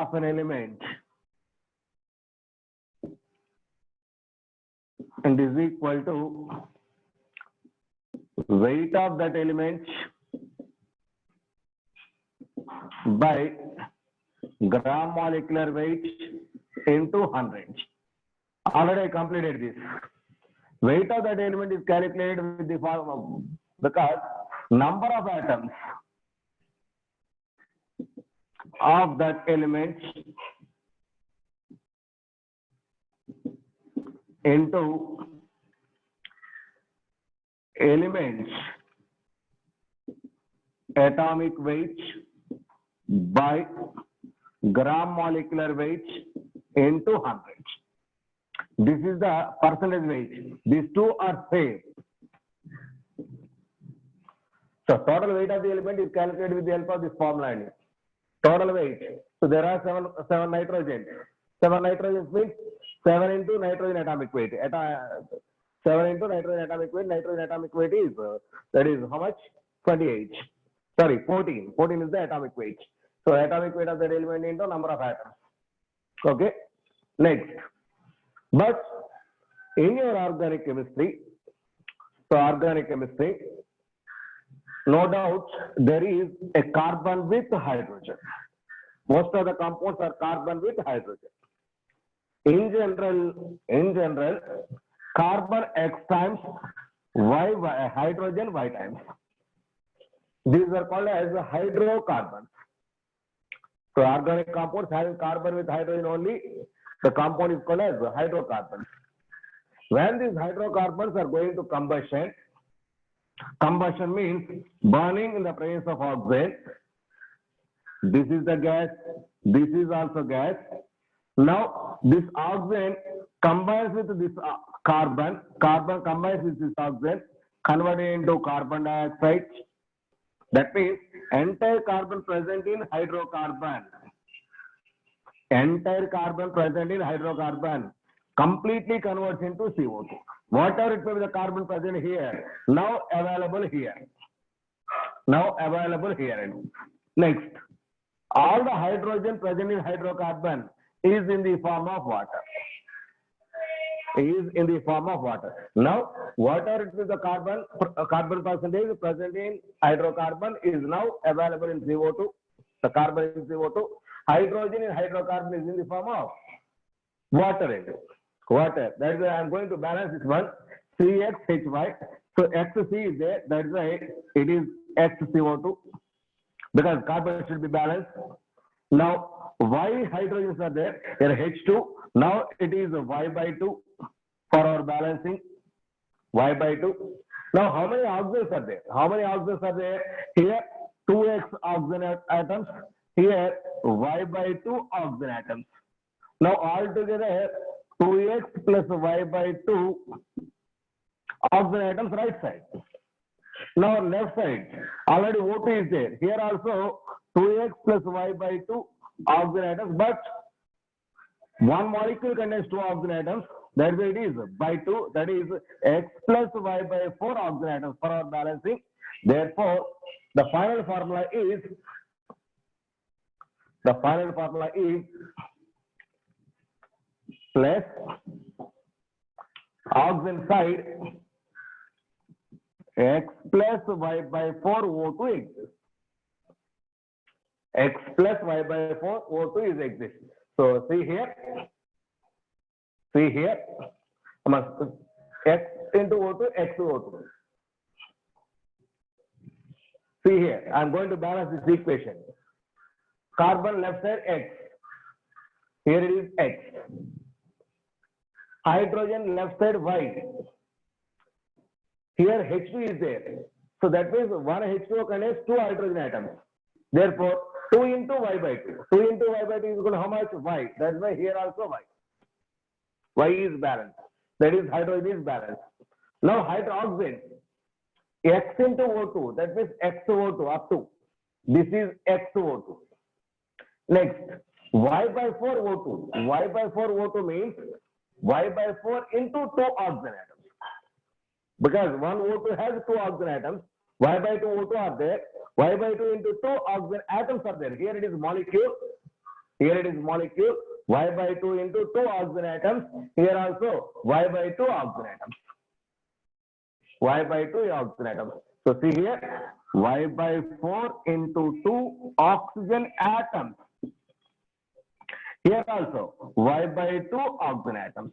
of an element and is equal to weight of that element by gram molecular weight into 100. Already I completed this. Weight of that element is calculated with the form of, because number of atoms of that element into elements atomic weight by gram molecular weight into 100. This is the percentage weight. These two are same. So total weight of the element is calculated with the help of this formula. Total weight. So there are seven nitrogen. 7 nitrogen means 7 into nitrogen atomic weight. 7 into nitrogen atomic weight. Nitrogen atomic weight is that is how much? 28. Sorry, 14. 14 is the atomic weight. So atomic weight of that element into number of atoms. Okay. Next. But in your organic chemistry, no doubt there is a carbon with hydrogen. Most of the compounds are carbon with hydrogen. In general, carbon X times Y, hydrogen Y times. These are called as hydrocarbons. So organic compounds having carbon with hydrogen only, the compound is called as hydrocarbons. When these hydrocarbons are going to combustion means burning in the presence of oxygen. This is the gas, this is also gas. Now this oxygen combines with this carbon combines with this oxygen, converted into carbon dioxide. That means entire carbon present in hydrocarbon. Entire carbon present in hydrocarbon completely converts into CO2. Whatever it may be the carbon present here, now available here. Next, all the hydrogen present in hydrocarbon is in the form of water. Now, whatever it is the carbon percentage present in hydrocarbon is now available in CO2. The carbon is CO2. Hydrogen in hydrocarbon is in the form of water. That is why I am going to balance this one. CXHY. So XC is there. That is why it is XCO2. Because carbon should be balanced. Now, Y hydrogens are there. Here H2. Now it is Y by 2 for our balancing. Y by 2. Now, how many oxygens are there? Here 2x oxygen atoms. Here Y by 2 oxygen atoms. Now altogether 2x plus Y by 2 oxygen atoms right side. Now left side already O2 is there. Here also 2x plus Y by 2 oxygen atoms, but one molecule contains 2 oxygen atoms. That's why it is by 2. That is x plus Y by 4 oxygen atoms for our balancing. Therefore, the final formula is plus oxygen side x plus Y by 4 O2 exists. X plus Y by 4 O2 is exists. So see here, x into O2, x to O2. See here, I am going to balance this equation. Carbon left side x. Here it is x. Hydrogen left side y. Here H2 is there. So that means one H2O contains 2 hydrogen atoms. Therefore, 2 into Y by 2. 2 into Y by 2 is equal to how much? Y. That's why here also Y. Y is balanced. That is hydrogen is balanced. Now hydroxide. X into O2. That means XO2 up to. This is XO2. Next, Y by 4 O2. Y by 4 O2 means Y by 4 into 2 oxygen atoms. Because one O2 has 2 oxygen atoms. Y by 2 O2 are there. Y by 2 into 2 oxygen atoms are there. Here it is molecule. Here it is molecule Y by 2 into 2 oxygen atoms. Here also Y by 2 oxygen atoms. Y by 2 oxygen atoms. So see here, Y by 4 into 2 oxygen atoms. Here also Y by 2 oxygen atoms.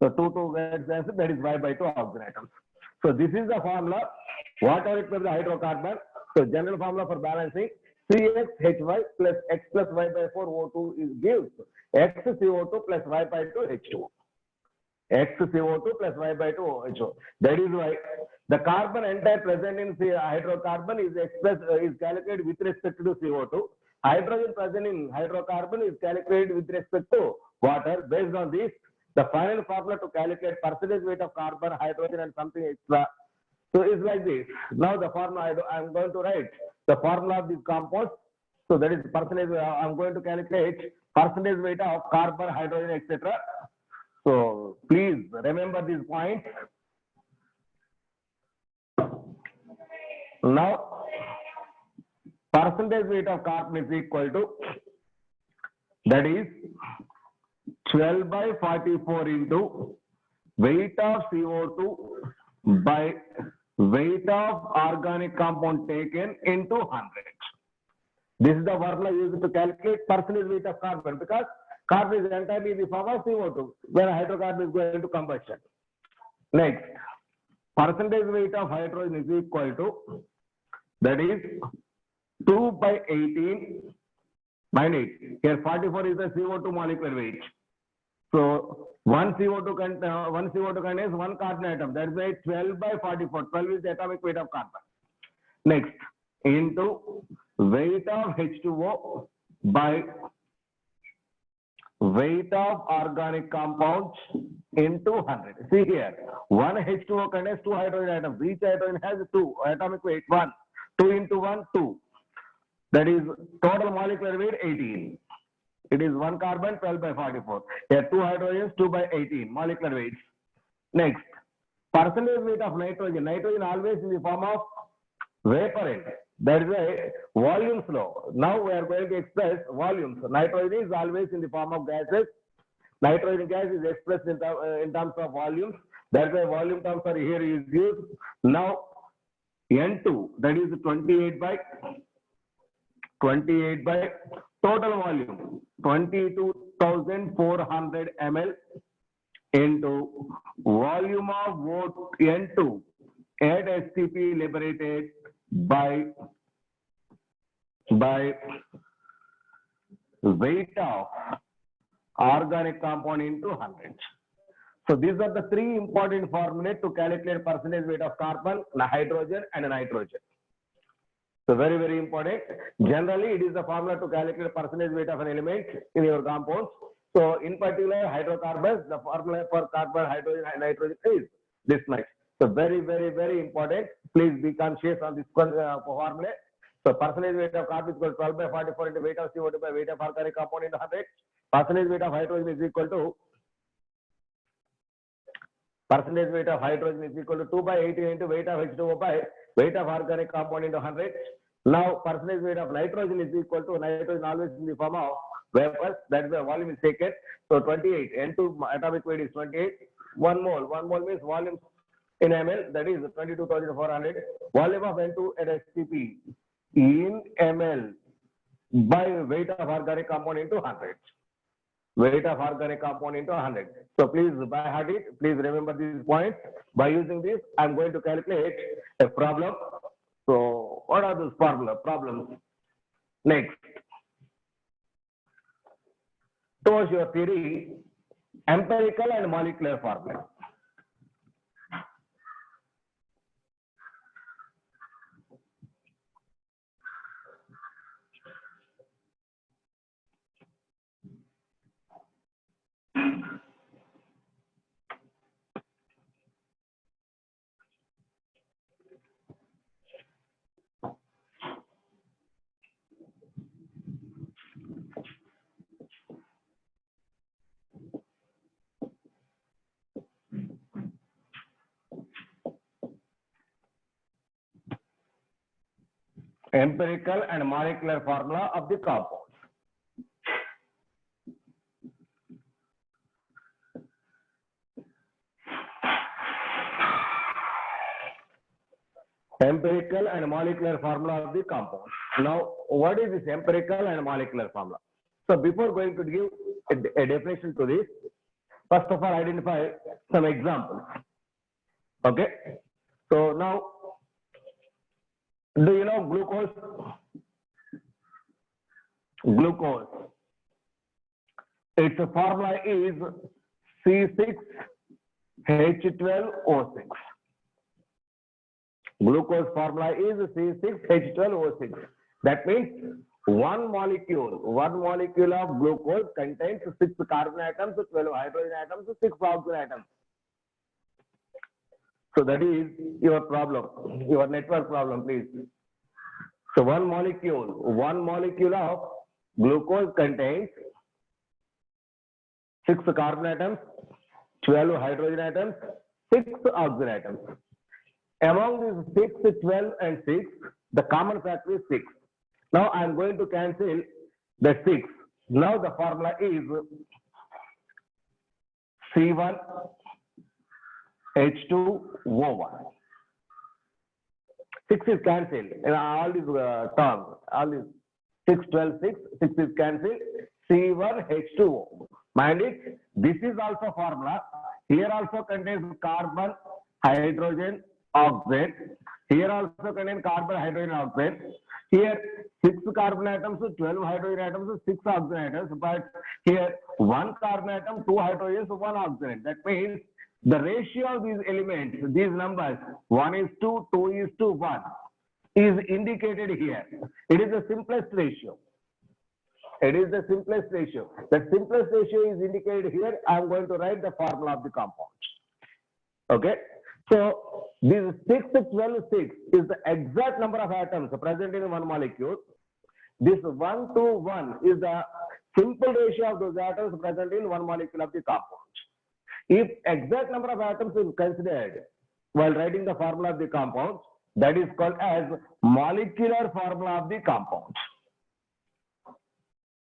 So 2 gets answer, that is Y by 2 oxygen atoms. So this is the formula, whatever it may be the hydrocarbon. So general formula for balancing, CXHY plus X plus Y by 4 O2 is gives XCO2 plus Y by 2 H2O. XCO2 plus Y by 2 OHO. That is why the carbon entire present in hydrocarbon is expressed is calculated with respect to CO2. Hydrogen present in hydrocarbon is calculated with respect to water. Based on this, the final formula to calculate percentage weight of carbon, hydrogen, and something extra. So it's like this. Now the formula I am going to write the formula of these compounds. So that is percentage. I'm going to calculate percentage weight of carbon, hydrogen, etc. So please remember these points. Now, percentage weight of carbon is equal to, that is 12 by 44 into weight of CO2 by weight of organic compound taken into 100. This is the formula used to calculate percentage weight of carbon, because carbon is entirely in the form of CO2 when hydrocarbon is going to combustion. Next, percentage weight of hydrogen is equal to, that is 2 by 18 minus 8. Here 44 is the CO2 molecular weight. So one CO2 contains one carbon atom. That is why 12 by 44. 12 is the atomic weight of carbon. Next, into weight of H2O by weight of organic compounds into 100. See here, one H2O contains two hydrogen atoms. Each hydrogen has two atomic weight. 1, 2 into 1, 2. That is total molecular weight 18. It is one carbon 12 by 44. Here two hydrogens 2 by 18 molecular weights. Next, percentage weight of nitrogen. Nitrogen always in the form of vapor end. That is why volumes law. Now we are going to express volumes. Nitrogen is always in the form of gases. Nitrogen gas is expressed in terms of volumes. That's why volume terms are here is used. Now N2, that is 28 by total volume 22,400 ml into volume of N2 at STP liberated by weight of organic compound into 100. So these are the three important formulas to calculate percentage weight of carbon, hydrogen, and nitrogen. So very, very important. Generally, it is the formula to calculate percentage weight of an element in your compounds. So in particular, hydrocarbons, the formula for carbon, hydrogen, and nitrogen is this much. So very, very, very important. Please be conscious on this formula. So percentage weight of carbon is equal to 12 by 44 into weight of CO2 by weight of organic compound into 100. Percentage weight of hydrogen is equal to, percentage weight of hydrogen is equal to 2 by 18 into weight of H2O by weight of organic compound into 100. Now percentage weight of nitrogen is equal to, nitrogen always in the form of vapors, that is the volume is taken. So 28, N2 atomic weight is 28. 1 mole means volume in ml, that is 22,400. Volume of N2 at STP in ml by weight of organic compound into 100. Weight of organic compound into 100. So please by heart it, please remember these points. By using this, I'm going to calculate a problem. So what are those problems? Next, towards your theory, empirical and molecular formula. Empirical and molecular formula of the compounds. Empirical and molecular formula of the compound. Now, what is this empirical and molecular formula? So, before going to give a definition to this, first of all, identify some examples. Okay. So, now, do you know glucose? Glucose. Its formula is C6H12O6. Glucose formula is C6H12O6. That means one molecule of glucose contains 6 carbon atoms, 12 hydrogen atoms, 6 oxygen atoms. So that is your problem, your network problem, please. So one molecule of glucose contains 6 carbon atoms, 12 hydrogen atoms, 6 oxygen atoms. Among these 6, 12 and 6, the common factor is 6. Now I am going to cancel the 6. Now the formula is C1H2O1. 6 is cancelled. All these terms, all these 6, 12, 6, 6 is cancelled. C1H2O. Mind it, this is also formula. Here also contains carbon, hydrogen, oxygen. Here also contains carbon, hydrogen, oxygen. Here 6 carbon atoms, 12 hydrogen atoms, 6 oxygen atoms. But here 1 carbon atom, 2 hydrogens, 1 oxygen. That means the ratio of these elements, these numbers, 1:2, 2:1, is indicated here. It is the simplest ratio. It is the simplest ratio. The simplest ratio is indicated here. I am going to write the formula of the compound. Okay. So this 6, 12, 6 is the exact number of atoms present in one molecule. This 1 to 1 is the simple ratio of those atoms present in one molecule of the compound. If exact number of atoms is considered while writing the formula of the compound, that is called as molecular formula of the compound.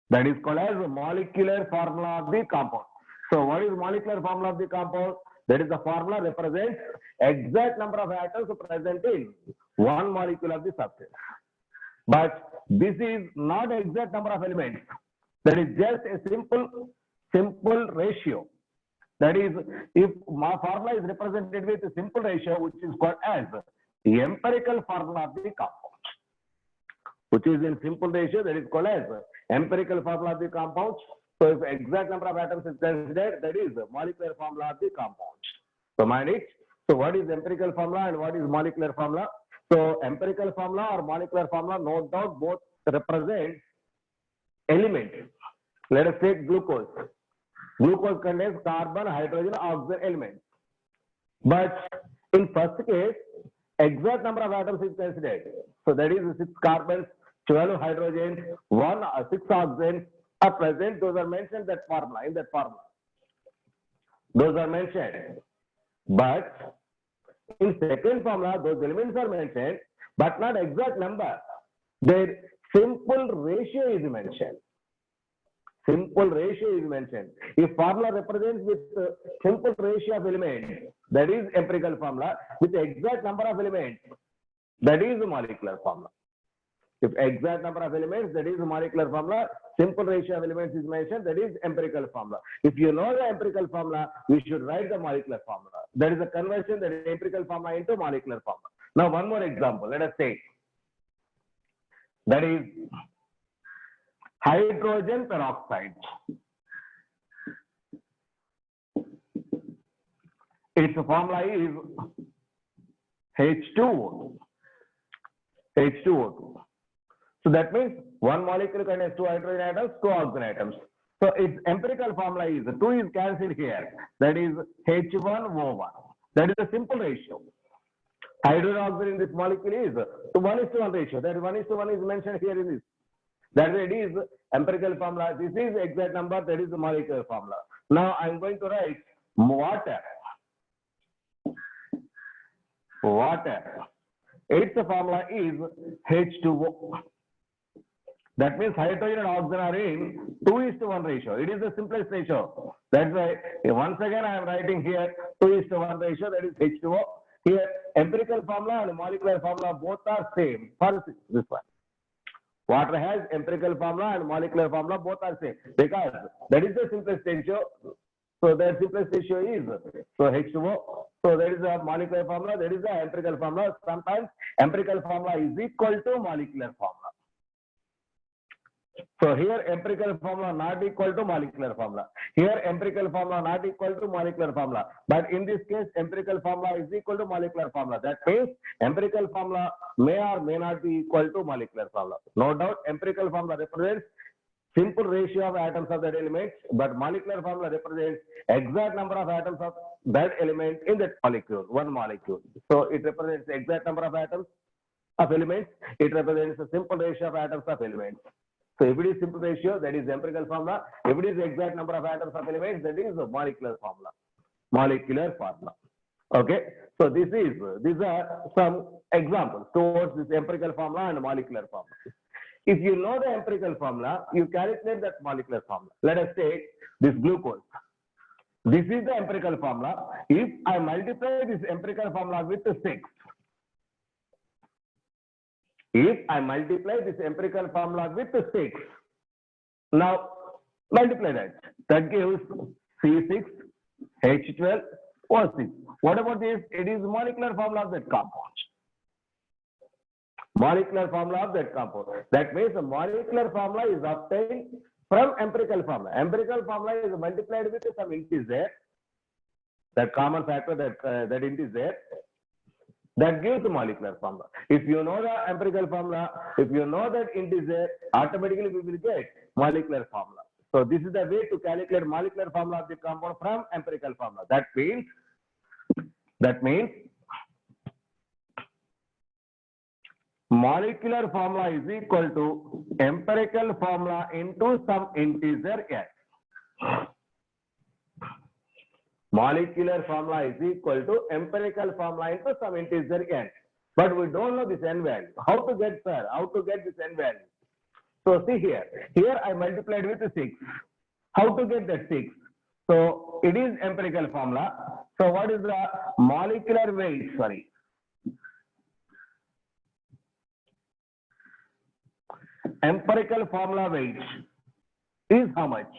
That is called as molecular formula of the compound. So what is molecular formula of the compound? That is the formula represents exact number of atoms present in one molecule of the substance. But this is not exact number of elements. That is just a simple ratio. That is, if my formula is represented with a simple ratio, which is called as the empirical formula of the compound, which is in simple ratio, that is called as empirical formula of the compound. So if exact number of atoms is considered, that is molecular formula of the compound. So mind it. So what is empirical formula and what is molecular formula? So empirical formula or molecular formula, no doubt both represent elements. Let us take glucose. Glucose contains carbon, hydrogen, oxygen elements. But in first case, exact number of atoms is considered. So that is 6 carbons, 12 hydrogens, 6 oxygens are present. Those are mentioned that formula, in that formula. Those are mentioned. But in second formula, those elements are mentioned, but not exact number. Their simple ratio is mentioned. Simple ratio is mentioned. If formula represents with simple ratio of elements, that is empirical formula. With the exact number of elements, that is the molecular formula. If exact number of elements, that is the molecular formula. Simple ratio of elements is mentioned, that is empirical formula. If you know the empirical formula, you should write the molecular formula. That is a conversion, that is empirical formula into molecular formula. Now one more example, let us take. That is hydrogen peroxide. Its formula is H2O2. H2O2. So that means one molecule contains 2 hydrogen atoms, 2 oxygen atoms. So its empirical formula is 2 is cancelled here. That is H1O1. That is a simple ratio. Hydrogen oxygen in this molecule is 1:1 ratio. That 1:1 is mentioned here in this. That it is empirical formula. This is exact number. That is the molecular formula. Now I am going to write water. Water. Its formula is H2O. That means hydrogen and oxygen are in 2:1 ratio. It is the simplest ratio. That's why once again I am writing here 2:1 ratio. That is H2O. Here, empirical formula and molecular formula both are same for this one. Water has empirical formula and molecular formula both are same because that is the simplest ratio. So the simplest ratio is so H2O. So there is a molecular formula, there is the empirical formula. Sometimes empirical formula is equal to molecular formula. So here empirical formula not equal to molecular formula. Here empirical formula not equal to molecular formula. But in this case, empirical formula is equal to molecular formula. That means empirical formula may or may not be equal to molecular formula. No doubt, empirical formula represents simple ratio of atoms of that element, but molecular formula represents exact number of atoms of that element in that molecule, one molecule. So it represents the exact number of atoms of elements. It represents a simple ratio of atoms of elements. So if it is simple ratio, that is empirical formula. If it is the exact number of atoms of elements, that is the molecular formula. Molecular formula. Okay. So these are some examples towards this empirical formula and molecular formula. If you know the empirical formula, you calculate that molecular formula. Let us take this glucose. This is the empirical formula. If I multiply this empirical formula with 6, if I multiply this empirical formula with 6, now multiply that. That gives C6, H12, O6. What about this? It is molecular formula of that compound. Molecular formula of that compound. That means the molecular formula is obtained from empirical formula. Empirical formula is multiplied with some integer, that common factor, that integer, that gives the molecular formula. If you know the empirical formula, if you know that integer, automatically we will get molecular formula. So this is the way to calculate molecular formula of the compound from empirical formula. That means molecular formula is equal to empirical formula into some integer n. Molecular formula is equal to empirical formula into some integer n. But we don't know this n value. How to get, sir? How to get this n value? So see here. Here I multiplied with 6. How to get that 6? So it is empirical formula. So what is the molecular weight? Sorry. Empirical formula weight is how much?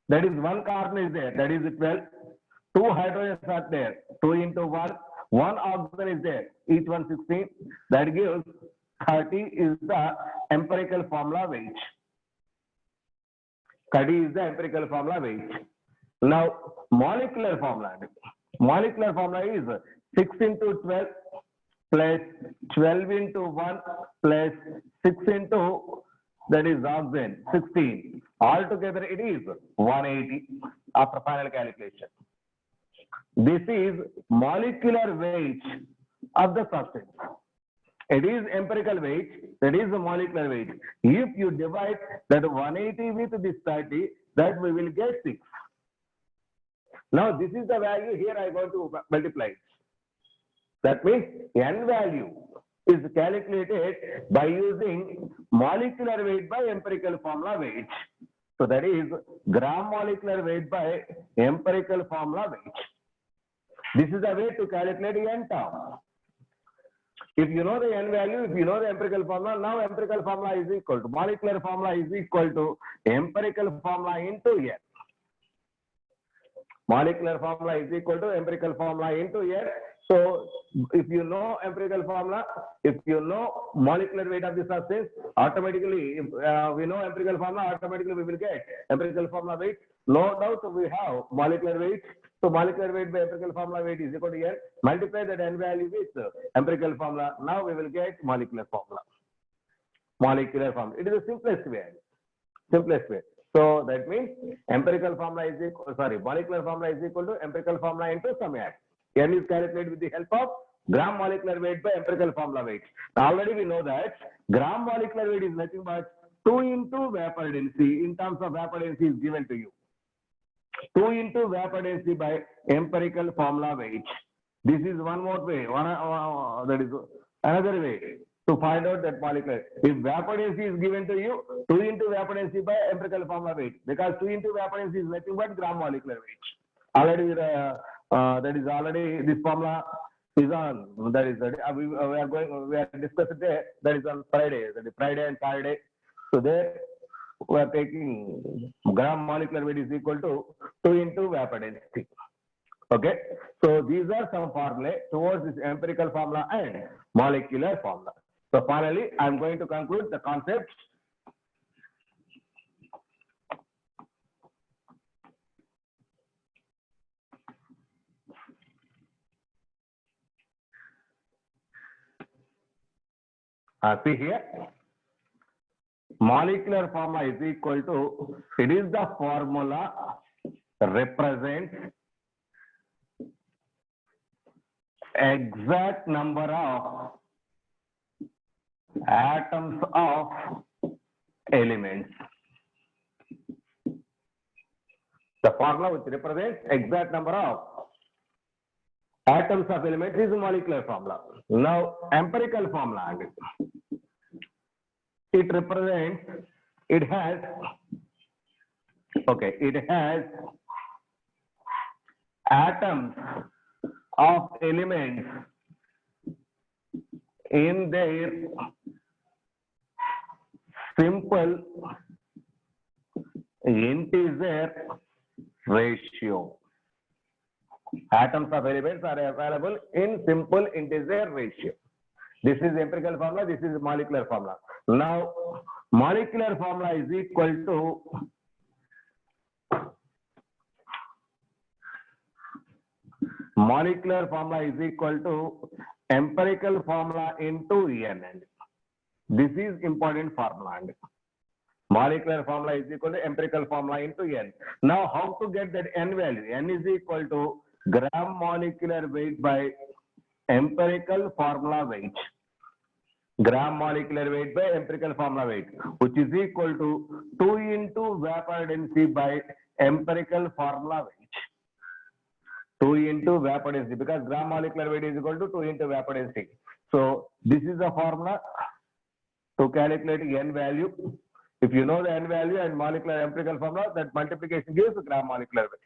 That is one carbon is there. That is 12. 2 hydrogens are there. 2 into 1. 1 oxygen is there. Each one 16. That gives 30 is the empirical formula weight. 30 is the empirical formula weight. Now, molecular formula. Molecular formula is 6 into 12 plus 12 into 1 plus 6 into, that is oxygen, 16. Altogether it is 180 after final calculation. This is molecular weight of the substance. It is empirical weight, that is the molecular weight. If you divide that 180 with this 30, that we will get 6. Now this is the value, here I am going to multiply it. That means n value is calculated by using molecular weight by empirical formula weight. So that is gram molecular weight by empirical formula weight. This is the way to calculate n term. If you know the n value, if you know the empirical formula, now empirical formula is equal to molecular formula is equal to empirical formula into n. Molecular formula is equal to empirical formula into n. So if you know empirical formula, if you know molecular weight of the substance, automatically, if we know empirical formula, automatically we will get empirical formula weight. No doubt we have molecular weight. So molecular weight by empirical formula weight is equal to n. Multiply that n value with empirical formula. Now we will get molecular formula. Molecular formula. It is the simplest way. Simplest way. So that means empirical formula is equal, molecular formula is equal to empirical formula into some n. N is calculated with the help of gram molecular weight by empirical formula weight. Now already we know that gram molecular weight is nothing but 2 into vapor density. In terms of vapor density is given to you. 2 into vapor density by empirical formula weight. This is one more way. That is another way to find out that molecular. If vapor density is given to you, 2 into vapor density by empirical formula weight. Because 2 into vapor density is nothing but gram molecular weight. Already that is already this formula is on. That is we are discussing there. That is on Friday. That is Friday and Saturday. So there we are taking gram molecular weight is equal to 2 into vapor density. Okay. So these are some formulae towards this empirical formula and molecular formula. So finally, I am going to conclude the concepts. See here, molecular formula is equal to, it is the formula represents exact number of atoms of elements. The formula which represents exact number of atoms of elements is molecular formula. Now, empirical formula, it represents, it has atoms of elements in their simple integer ratio. Atoms of elements are available in simple integer ratio. This is empirical formula, this is molecular formula. Now, molecular formula is equal to empirical formula into N. This is important formula. Molecular formula is equal to empirical formula into N. Now, how to get that N value? N is equal to gram molecular weight by empirical formula weight. Gram molecular weight by empirical formula weight, which is equal to 2 into vapor density by empirical formula weight. 2 into vapor density, because gram molecular weight is equal to 2 into vapor density. So this is the formula to calculate N value. If you know the N value and molecular empirical formula, that multiplication gives the gram molecular weight,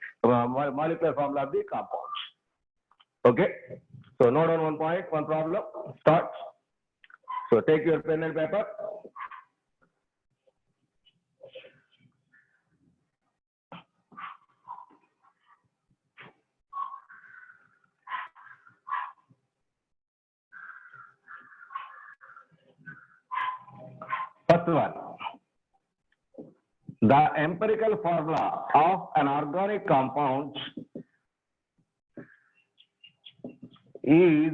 molecular formula of the compounds. Okay. So note on one point, one problem. Start. So take your pen and paper. First one, the empirical formula of an organic compound is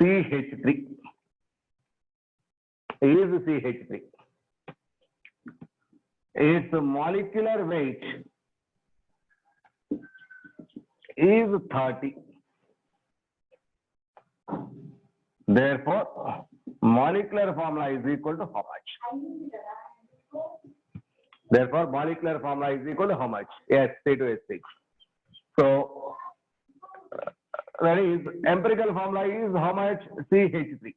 CH3. Its molecular weight is 30. Therefore, molecular formula is equal to how much? Therefore, molecular formula is equal to how much? Yes, C2H6. So, that is, empirical formula is how much? CH3.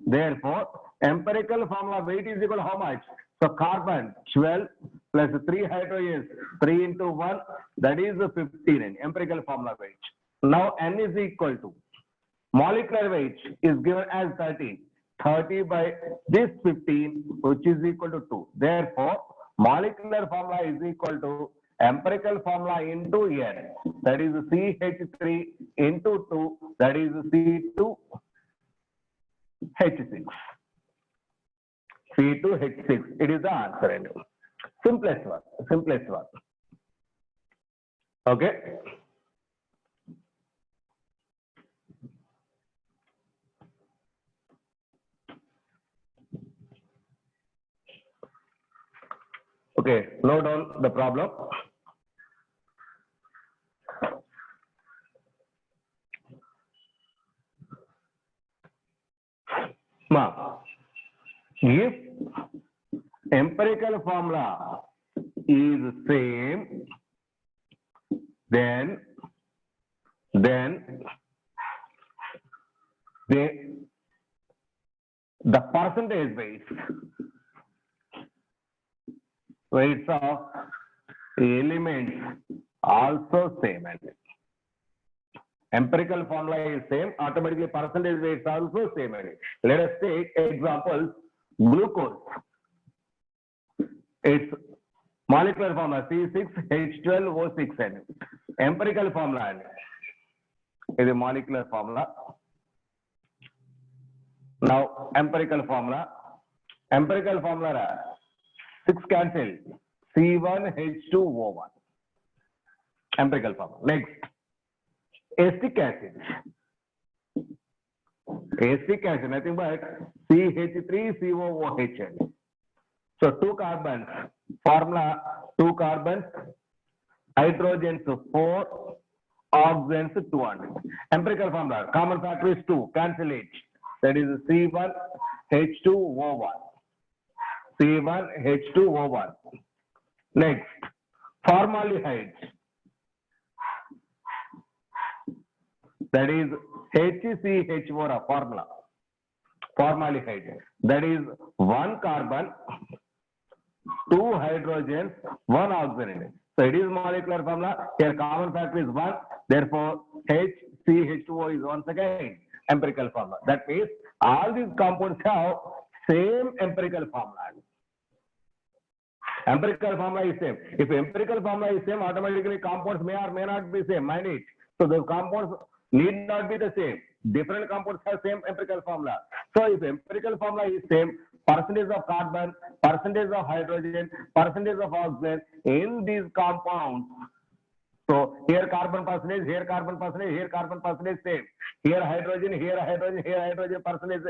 Therefore, empirical formula weight is equal to how much? So, carbon 12 plus 3 hydrogens, 3 into 1, that is 15. Empirical formula weight. Now, N is equal to, molecular weight is given as 30. 30 by this 15, which is equal to 2. Therefore, molecular formula is equal to empirical formula into N. That is CH3 into 2. That is C2H6. C2H6. It is the answer. Simplest one. Okay. Okay, note down the problem. If empirical formula is same, then the percentage weights of elements also same. Empirical formula is same, automatically percentage weight is also same. Let us take examples. Glucose. Its molecular formula C6H12O6. Empirical formula is a molecular formula. Now empirical formula. Empirical formula 6 cancel C1H2O1. Empirical formula. Next, acetic acid. Acetic acid, nothing but CH3COOH. So 2 carbons, formula 2 carbons, hydrogens 4, oxygens 200. Empirical formula, common factor is 2, cancel it. That is C1H2O1. C1H2O1. Next, formaldehyde. That is HCHO formula. Formaldehyde. That is 1 carbon, 2 hydrogens, 1 oxygen. So it is molecular formula. Here common factor is 1. Therefore, HCH2O is once again empirical formula. That means all these compounds have same empirical formula. Empirical formula is same. If empirical formula is same, automatically compounds may or may not be same. Mind it. So those compounds need not be the same. Different compounds have same empirical formula. So if empirical formula is same, percentage of carbon, percentage of hydrogen, percentage of oxygen in these compounds. So here carbon percentage, here carbon percentage, here carbon percentage same. Here hydrogen, here hydrogen, here hydrogen percentage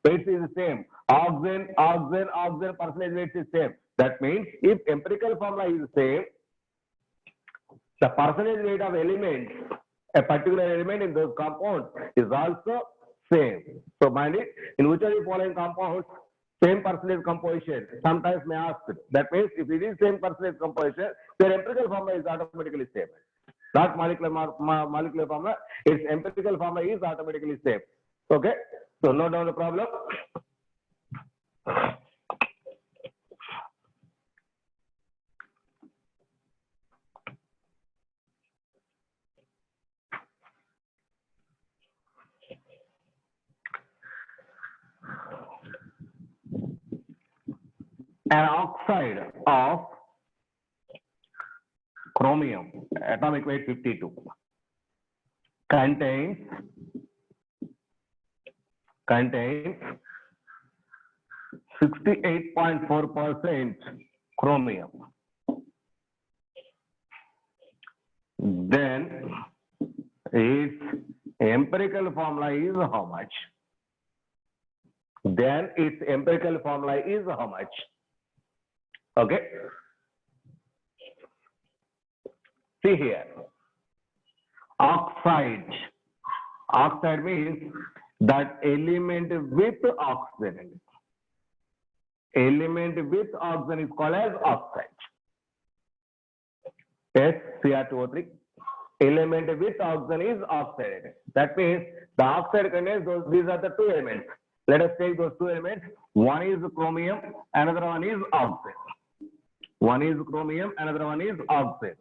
weight is same. Oxygen, oxygen, oxygen percentage weight is same. That means if empirical formula is same, the percentage weight of elements, a particular element in those compounds is also same. So mind it, in which of the following compounds same percentage composition sometimes may ask. That means if it is same percentage composition, their empirical formula is automatically same. Not molecular molecular formula, its empirical formula is automatically same. Okay, so note down the problem. An oxide of chromium, atomic weight 52, contains 68.4% chromium. Then its empirical formula is how much? Then its empirical formula is how much? Okay. See here. Oxide. Oxide means that element with oxygen. Element with oxygen is called as oxide. Yes, Cr2O3. Element with oxygen is oxide. That means the oxide contains these are the two elements. Let us take those two elements. One is chromium, another one is oxide. One is chromium, another one is oxide.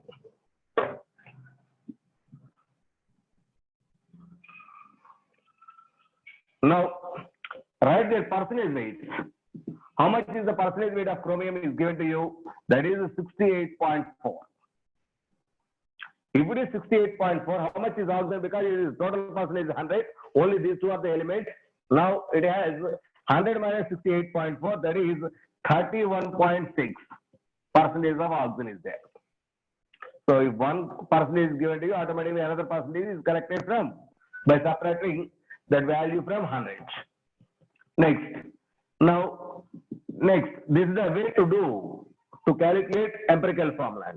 Now, write the percentage weight. How much is the percentage weight of chromium is given to you? That is 68.4. If it is 68.4, how much is oxygen? Because it is total percentage 100. Only these two are the elements. Now it has 100 minus 68.4. That is 31.6% of oxygen is there. So if one percentage is given to you, automatically another percentage is collected from by subtracting that value from 100. Next, now next, this is the way to do to calculate empirical formula.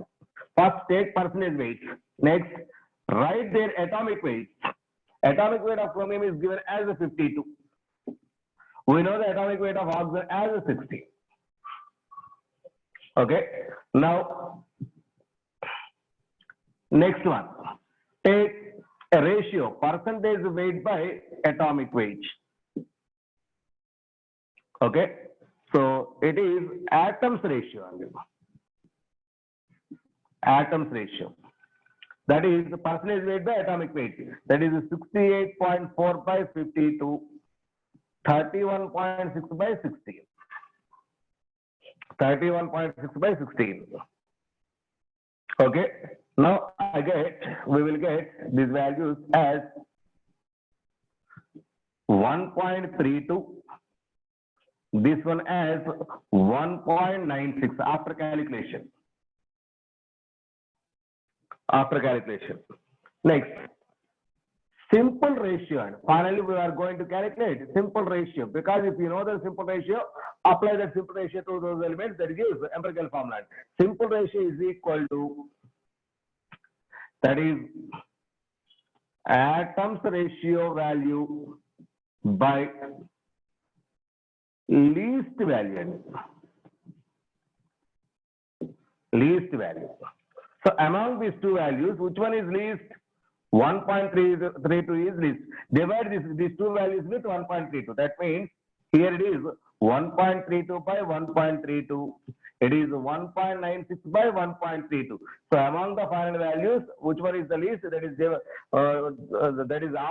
First, take percentage weight. Next, write their atomic weight. Atomic weight of chromium is given as a 52. We know the atomic weight of oxygen as a 60. Okay. Now, next one. Take a ratio, percentage weight by atomic weight. Okay. So it is atoms ratio. Atoms ratio. That is the percentage weight by atomic weight. That is 68.4 by 52, 31.6 by 16. 31.6 by 16. Okay. Now we will get these values as 1.32. This one as 1.96 after calculation. Next, simple ratio. And finally, we are going to calculate simple ratio, because if you know the simple ratio, apply that simple ratio to those elements, that gives the empirical formula. Simple ratio is equal to, that is, atoms ratio value by least value. So among these two values, which one is least? 1.32 is least. Divide these two values with 1.32. That means here it is 1.32 by 1.32. It is 1.96 by 1.32. So among the final values, which one is the least? That is all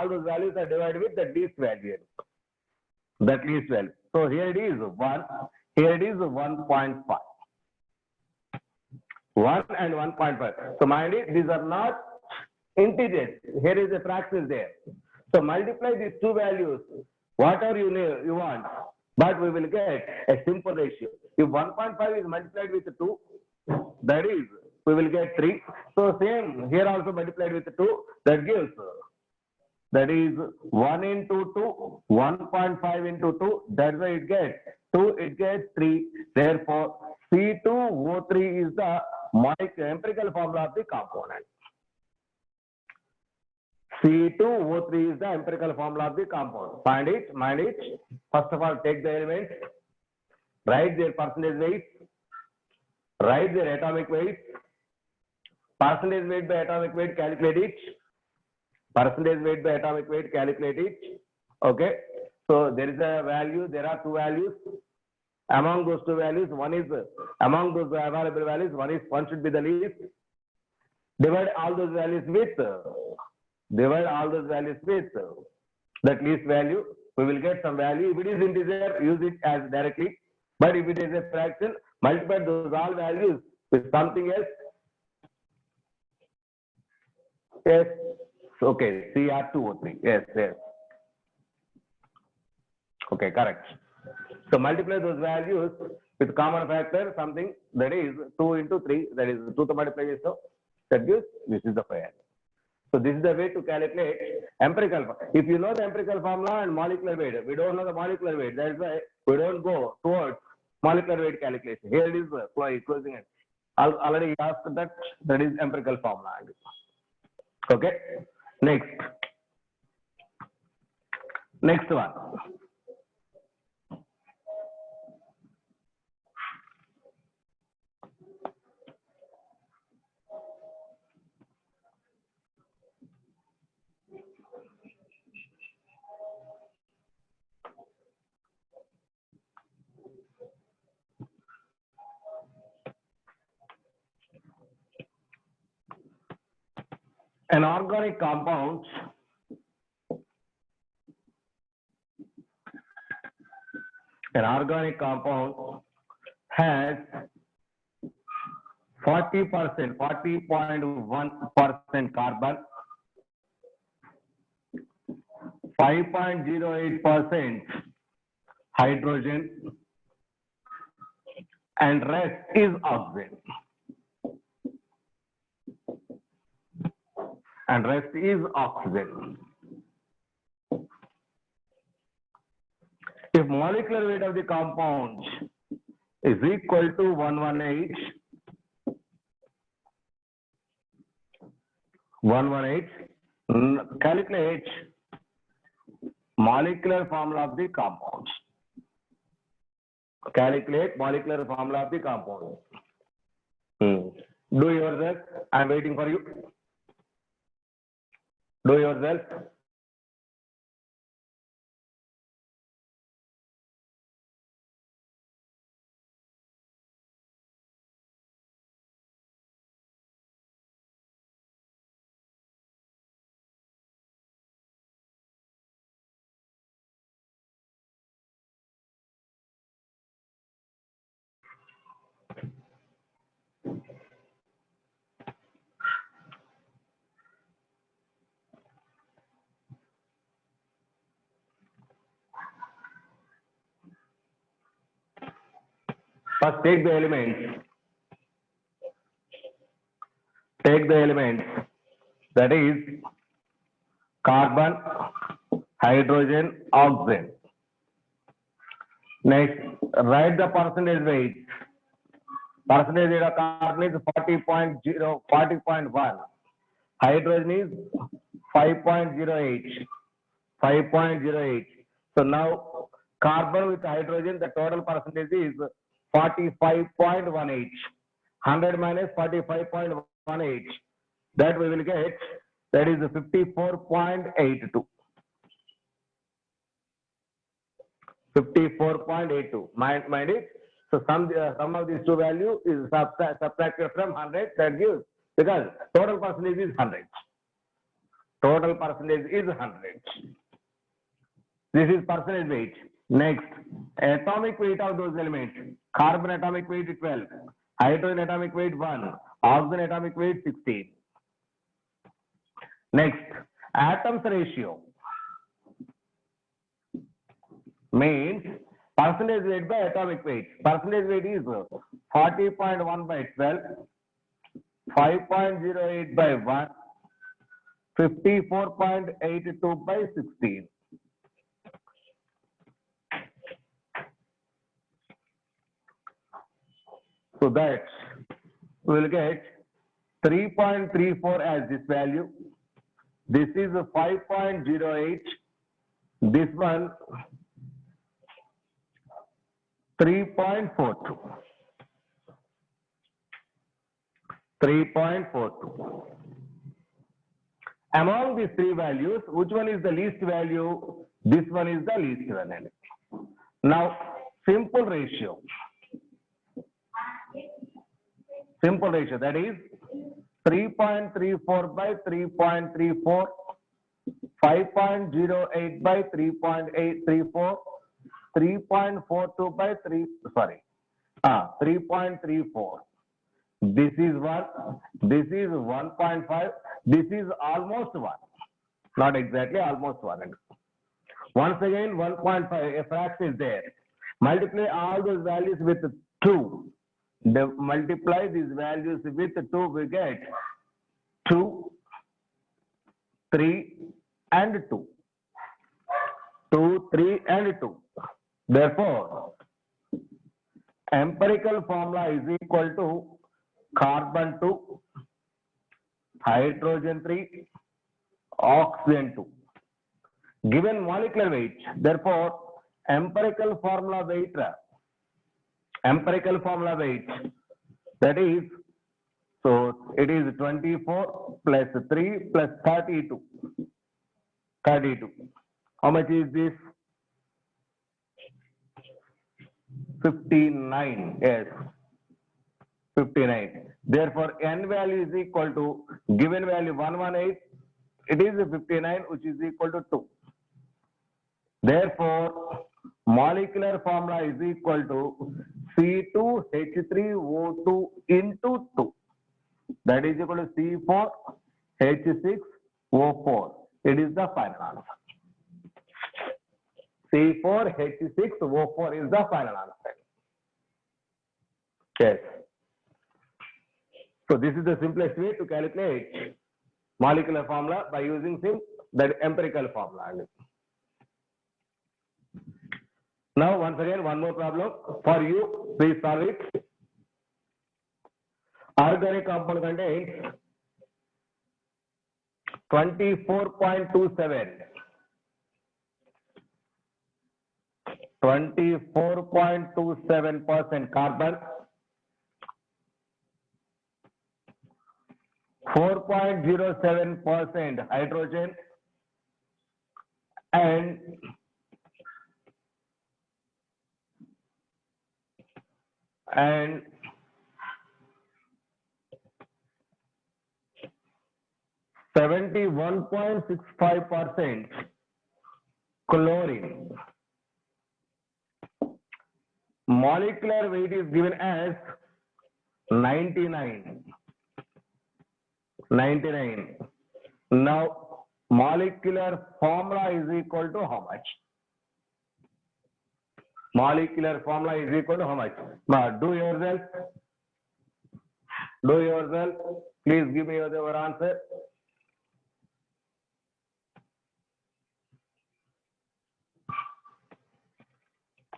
those values are divided with the least value. That least value. So here it is 1. Here it is 1.5. 1 and 1.5. So mind it, these are not integers. Here is a fraction there. So multiply these two values, whatever you want, but we will get a simple ratio. If 1.5 is multiplied with 2, that is, we will get 3. So same, here also multiplied with 2, that gives, that is 1 into 2, 1.5 into 2, that's why it gets 2, it gets 3. Therefore, C2O3 is the empirical formula of the component. C2O3 is the empirical formula of the compound. Find it, mind it. First of all, take the elements, write their percentage weight, write their atomic weight, percentage weight by atomic weight, calculate it. Percentage weight by atomic weight, calculate it. Okay. So there is a value, there are two values. Among those two values, one is, among those available values, one should be the least. Divide all those values with that least value. We will get some value. If it is integer, use it as directly. But if it is a fraction, multiply those all values with something else. Yes. Okay. CR2O3. Yes. Okay. Correct. So multiply those values with common factor, something, that is 2 into 3, that is 2 to multiply this, so that gives, this is the pair. So this is the way to calculate empirical. If you know the empirical formula and molecular weight, we don't know the molecular weight. That's why we don't go towards molecular weight calculation. Here it is closing it. Already asked that, that is empirical formula. Okay. Next one. An organic compound has 40.1% carbon, 5.08% hydrogen, and rest is oxygen. If molecular weight of the compound is equal to 118, calculate molecular formula of the compound. Do yourself. I am waiting for you. Do yourself. First, take the elements. Take the elements. That is carbon, hydrogen, oxygen. Next, write the percentage weight. Percentage weight of carbon is 40.0, 40.1. Hydrogen is 5.08. 5.08. So now carbon with hydrogen, the total percentage is 45.18. 100 minus 45.18. That we will get, that is 54.82. 54.82. Mind it. So sum of these two values is subtracted from 100. That gives, because total percentage is 100. Total percentage is 100. This is percentage weight. Next, atomic weight of those elements. Carbon atomic weight is 12. Hydrogen atomic weight 1. Oxygen atomic weight 16. Next, atoms ratio means percentage weight by atomic weight. Percentage weight is 40.1 by 12, 5.08 by 1, 54.82 by 16. So that we will get 3.34 as this value. This is 5.08. This one 3.42. 3.42. Among these three values, which one is the least value? This one is the least one. Now, simple ratio. Simple ratio, that is 3.34 by 3.34, 5.08 by 3.834, 3.42 by 3.34. This is 1, this is 1.5, this is almost 1. Not exactly, almost 1. Once again, 1.5, a fraction is there. Multiply all those values with 2. Multiply these values with 2, we get 2, 3, and 2. 2, 3, and 2. Therefore, empirical formula is equal to carbon 2, hydrogen 3, oxygen 2. Given molecular weight, therefore, empirical formula weight, that is, so it is 24 plus 3 plus 32. 32. How much is this? 59. Yes. 59. Therefore, n value is equal to, given value 118, it is 59, which is equal to 2. Therefore, molecular formula is equal to C2H3O2 into 2. That is equal to C4H6O4. It is the final answer. C4H6O4 is the final answer. Yes. So this is the simplest way to calculate molecular formula by using that empirical formula. Now, once again, one more problem for you. Please solve it. Organic compound contains 24.27. 24.27% carbon, 4.07% hydrogen, and 71.65% chlorine. Molecular weight is given as 99. 99. Now, molecular formula is equal to how much? Molecular formula is equal to how much? Do yourself. Do yourself. Please give me your answer.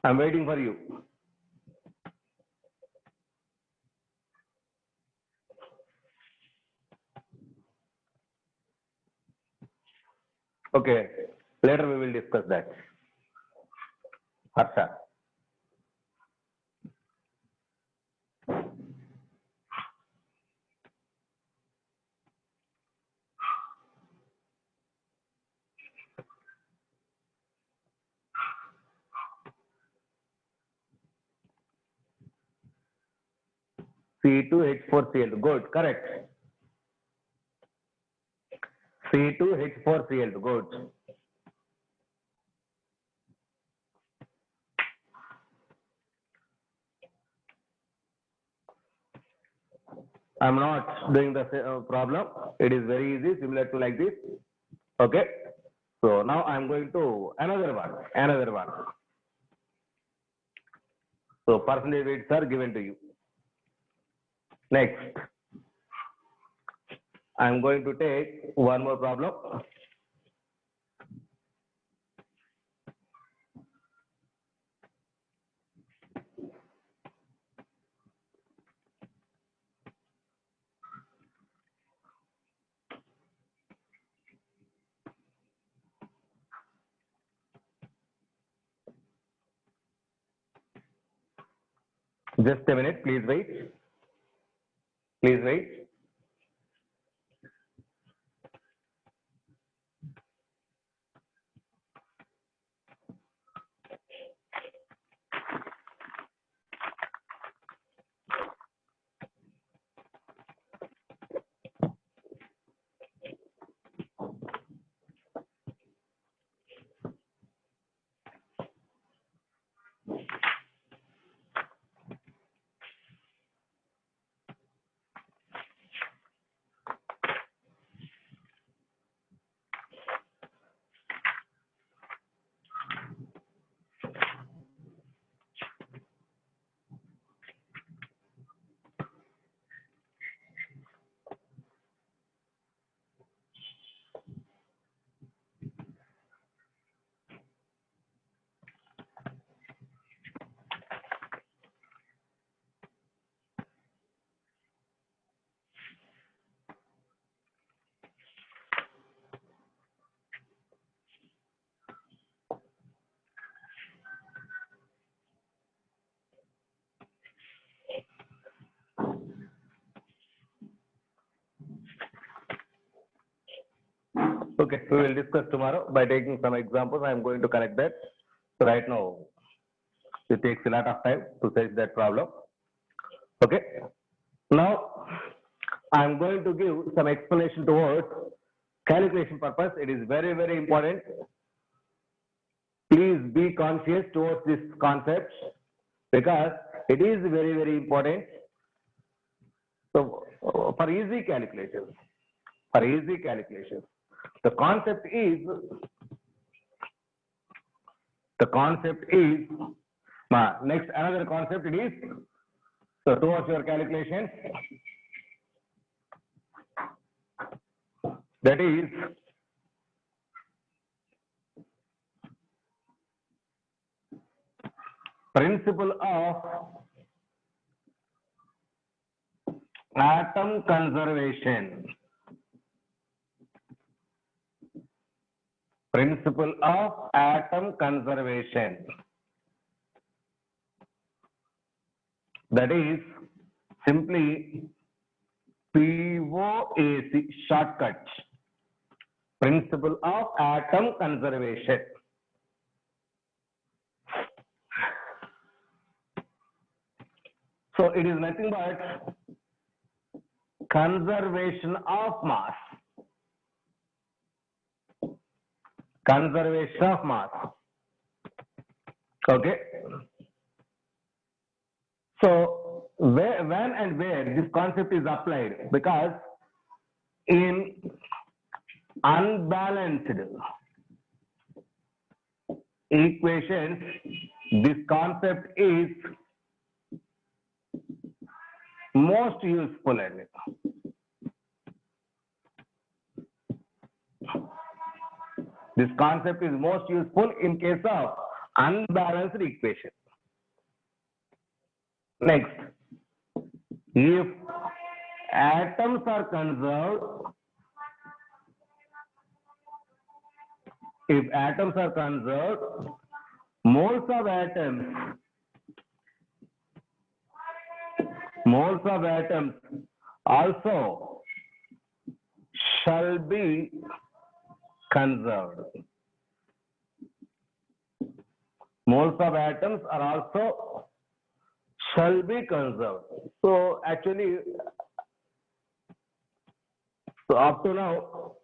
I'm waiting for you. Okay. Later we will discuss that. Harsha. C2H4Cl2. Good. Correct. C2H4Cl2. Good. I'm not doing the problem. It is very easy, similar to like this. Okay. So now I'm going to another one. Another one. So percentage weights are given to you. Next, I'm going to take one more problem. Just a minute, please wait. Please wait. Okay, we will discuss tomorrow by taking some examples. I am going to connect that. So right now, it takes a lot of time to solve that problem. Okay. Now, I am going to give some explanation towards calculation purpose. It is very, very important. Please be conscious towards this concept because it is very, very important. So, for easy calculations, the concept is next another concept it is. So towards your calculations, that is principle of atom conservation. Principle of atom conservation. That is simply POAC shortcut. Principle of atom conservation. So it is nothing but conservation of mass. Conservation of mass. Okay. So when and where this concept is applied, because in unbalanced equations, this concept is most useful in it. This concept is most useful in case of unbalanced equation. Next, if atoms are conserved, moles of atoms also shall be conserved. Moles of atoms are also shall be conserved. So actually, up to now,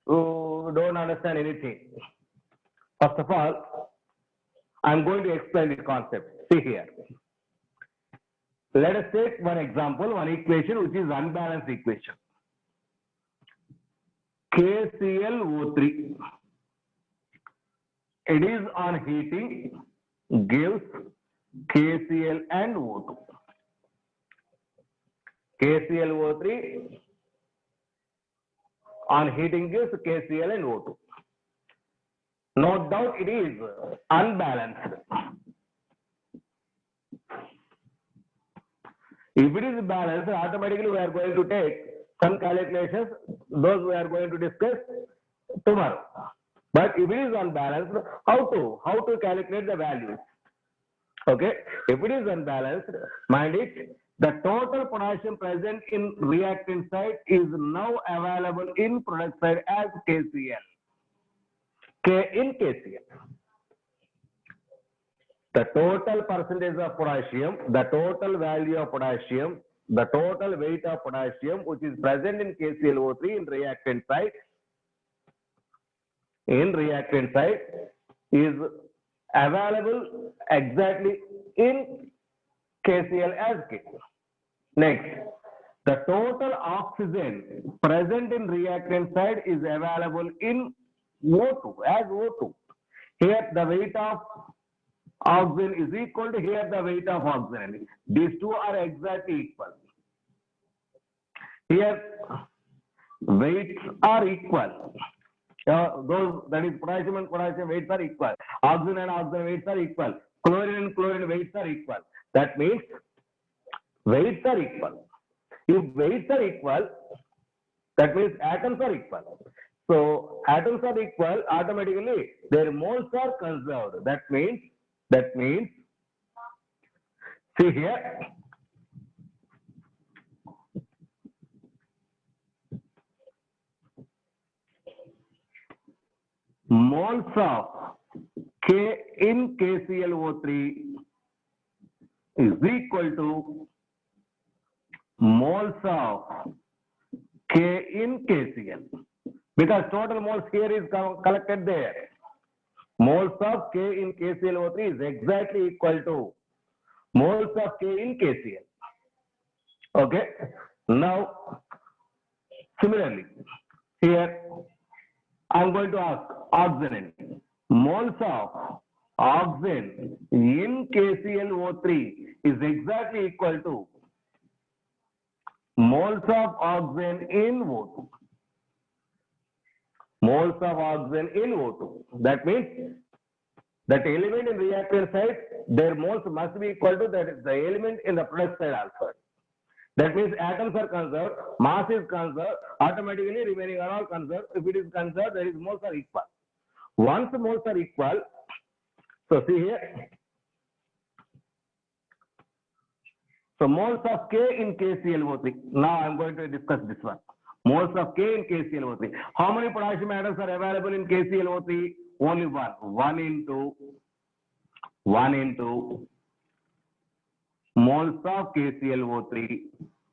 you don't understand anything. First of all, I'm going to explain the concept. See here. Let us take one example, one equation which is unbalanced equation. KClO3. It is on heating, gives KCl and O2. KClO3 on heating gives KCl and O2. No doubt it is unbalanced. If it is balanced, automatically we are going to take some calculations, those we are going to discuss tomorrow. But if it is unbalanced, how to calculate the values? Okay, if it is unbalanced, mind it, the total potassium present in reactant side is now available in product side as KCl. K in KCl. The total percentage of potassium, the total value of potassium, the total weight of potassium which is present in KClO3 in reactant side is available exactly in KCl as K. Next, the total oxygen present in reactant side is available in O2 as O2. Here the weight of oxygen is equal to here the weight of oxygen. These two are exactly equal. Here weights are equal. Those, that is potassium and potassium weights are equal. Oxygen and oxygen weights are equal. Chlorine and chlorine weights are equal. That means weights are equal. If weights are equal, that means atoms are equal. So atoms are equal, automatically their moles are conserved. That means, see here, moles of K in KClO3 is equal to moles of K in KCl. Because total moles here is collected there. Moles of K in KClO3 is exactly equal to moles of K in KCl. Okay. Now, similarly, here I am going to ask oxygen. Moles of oxygen in KClO3 is exactly equal to moles of oxygen in O2. Moles of oxygen in O2. That means that element in reactant side, their moles must be equal to that the element in the product side also. That means atoms are conserved, mass is conserved, automatically remaining are all conserved. If it is conserved, there is moles are equal. Once moles are equal, so see here. So moles of K in KClO3. Now I am going to discuss this one. Moles of K in KClO3. How many potassium atoms are available in KClO3? Only one. 1 into moles of KClO3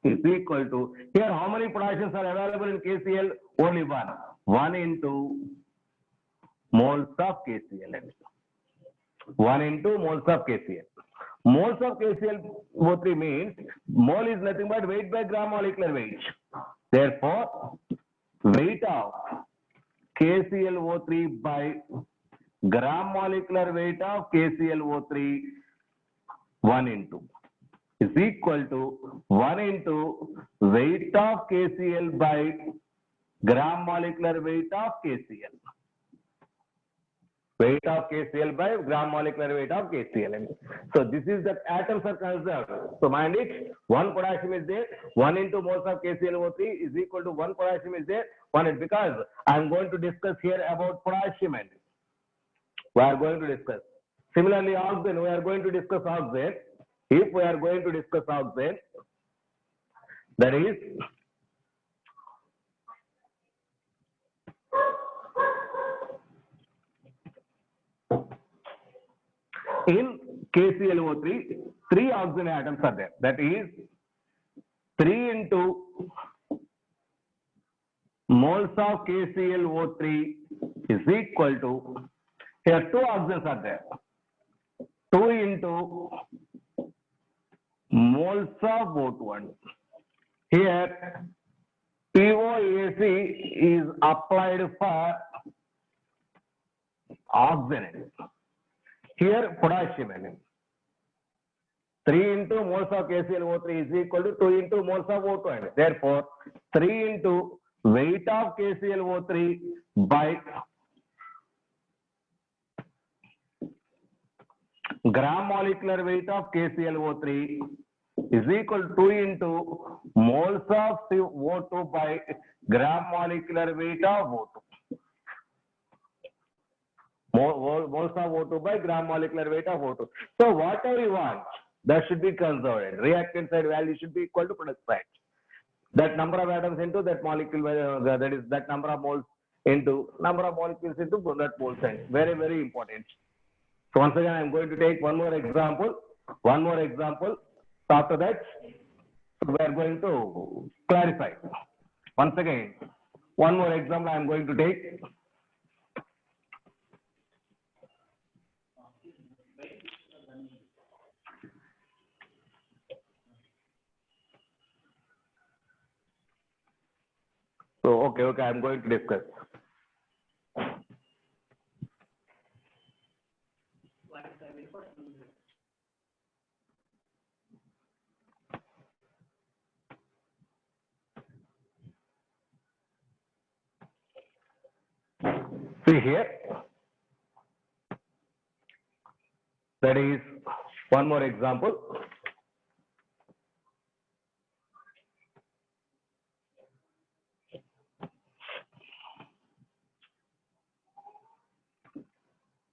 is equal to, here how many potassiums are available in KCl? Only one. 1 into moles of KCl. 1 into moles of KCl. Moles of KClO3 means mole is nothing but weight by gram molecular weight. Therefore, weight of KClO3 by gram molecular weight of KClO3 1 into is equal to 1 into weight of KCl by gram molecular weight of KCl. Weight of KCl by gram molecular weight of KCl. So this is the atoms are conserved. So mind it, 1 potassium is there, 1 into moles of KClO3 is equal to 1 potassium is there, 1 because I am going to discuss here about potassium and we are going to discuss. Similarly, oxygen, we are going to discuss oxygen. If we are going to discuss oxygen, that is in KClO3, 3 oxygen atoms are there. That is 3 into moles of KClO3 is equal to, here 2 oxygens are there. 2 into moles of O2. Here POAC is applied for oxygen. Here potassium. 3 into moles of KClO3 is equal to 2 into moles of O2. Therefore, 3 into weight of KClO3 by gram molecular weight of KClO3 is equal to 2 into moles of O2 by gram molecular weight of O2. Moles of O2 by gram molecular weight of O2. So whatever you want, that should be conserved. Reactant side value should be equal to product side. That number of atoms into that molecule, that is that number of moles into number of molecules into that mole size. Very, very important. So once again, I am going to take one more example. After that, we are going to clarify. Once again, one more example I am going to take. So, okay, I am going to discuss. See here, that is one more example.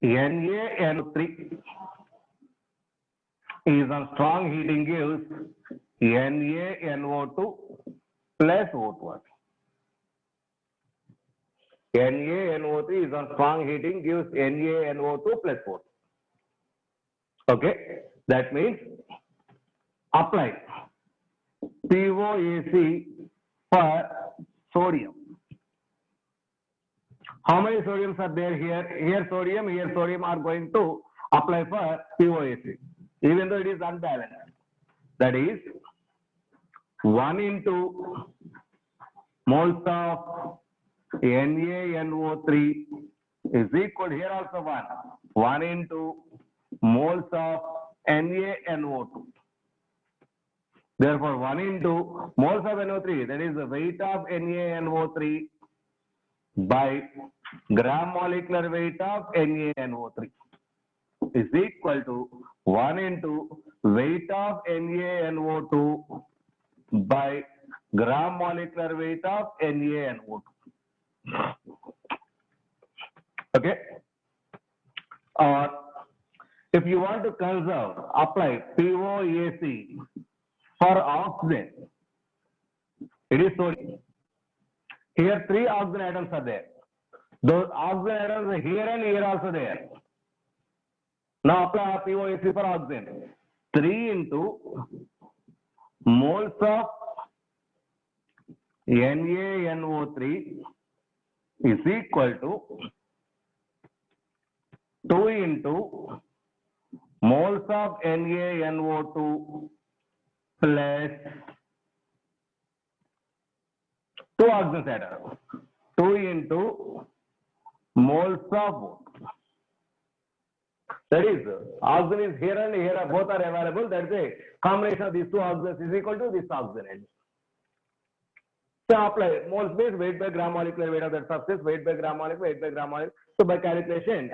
NaNO3 is on strong heating gives NaNO2 plus O2. NaNO3 is on strong heating gives NaNO2 plus O2. Okay, that means apply POAC for sodium. How many sodiums are there here? Here sodium are going to apply for POAC, even though it is unbalanced. That is 1 into moles of NaNO3 is equal, here also 1 into moles of NaNO2. Therefore, 1 into moles of NO3, that is the weight of NaNO3 by gram molecular weight of NaNO3 is equal to 1 into weight of NaNO2 by gram molecular weight of NaNO2. Okay? Or if you want to conserve, apply POAC for oxygen. It is sodium. Here 3 oxygen atoms are there. Those oxygen atoms are here and here also there. Now apply POAC for oxygen. 3 into moles of NaNO3 is equal to 2 into moles of NaNO2 plus 2 oxygen atoms. 2 into moles of O2. That is, oxygen is here and here are both are available. That's a combination of these two oxygens is equal to this oxygen. So apply moles means weight by gram molecular weight of that substance, weight by gram molecule, weight by gram molecule. So by calculation,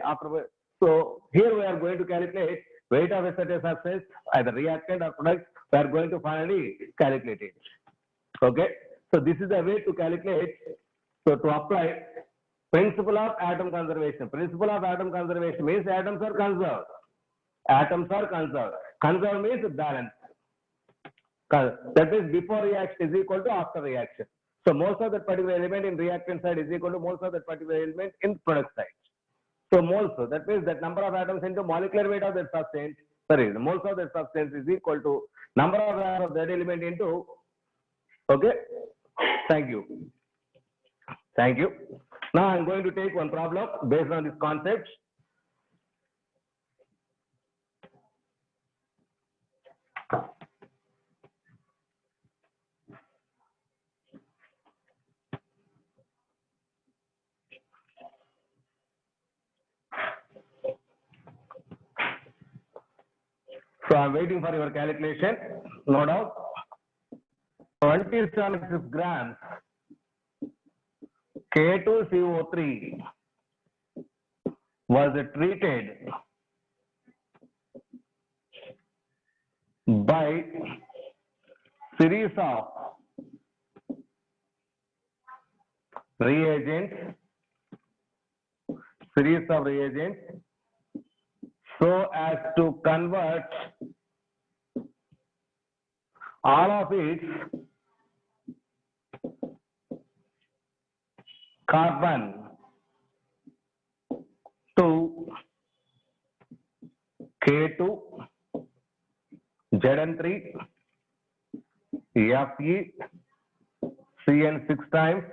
so here we are going to calculate weight of a certain substance, either reactant or product. We are going to finally calculate it. Okay. So this is the way to calculate. So to apply principle of atom conservation. Principle of atom conservation means atoms are conserved. Atoms are conserved. Conserved means balance. That is before reaction is equal to after reaction. So most of that particular element in reactant side is equal to most of that particular element in product side. So moles, that means that number of atoms into molecular weight of that substance, sorry, the moles of that substance is equal to number of atoms of that element into, okay? Thank you. Thank you. Now I'm going to take one problem based on this concept. So I'm waiting for your calculation. No doubt. 27 grams K2CO3 was treated by series of reagents so as to convert all of its carbon to K2, Zn3, Fe, Cn 6 times,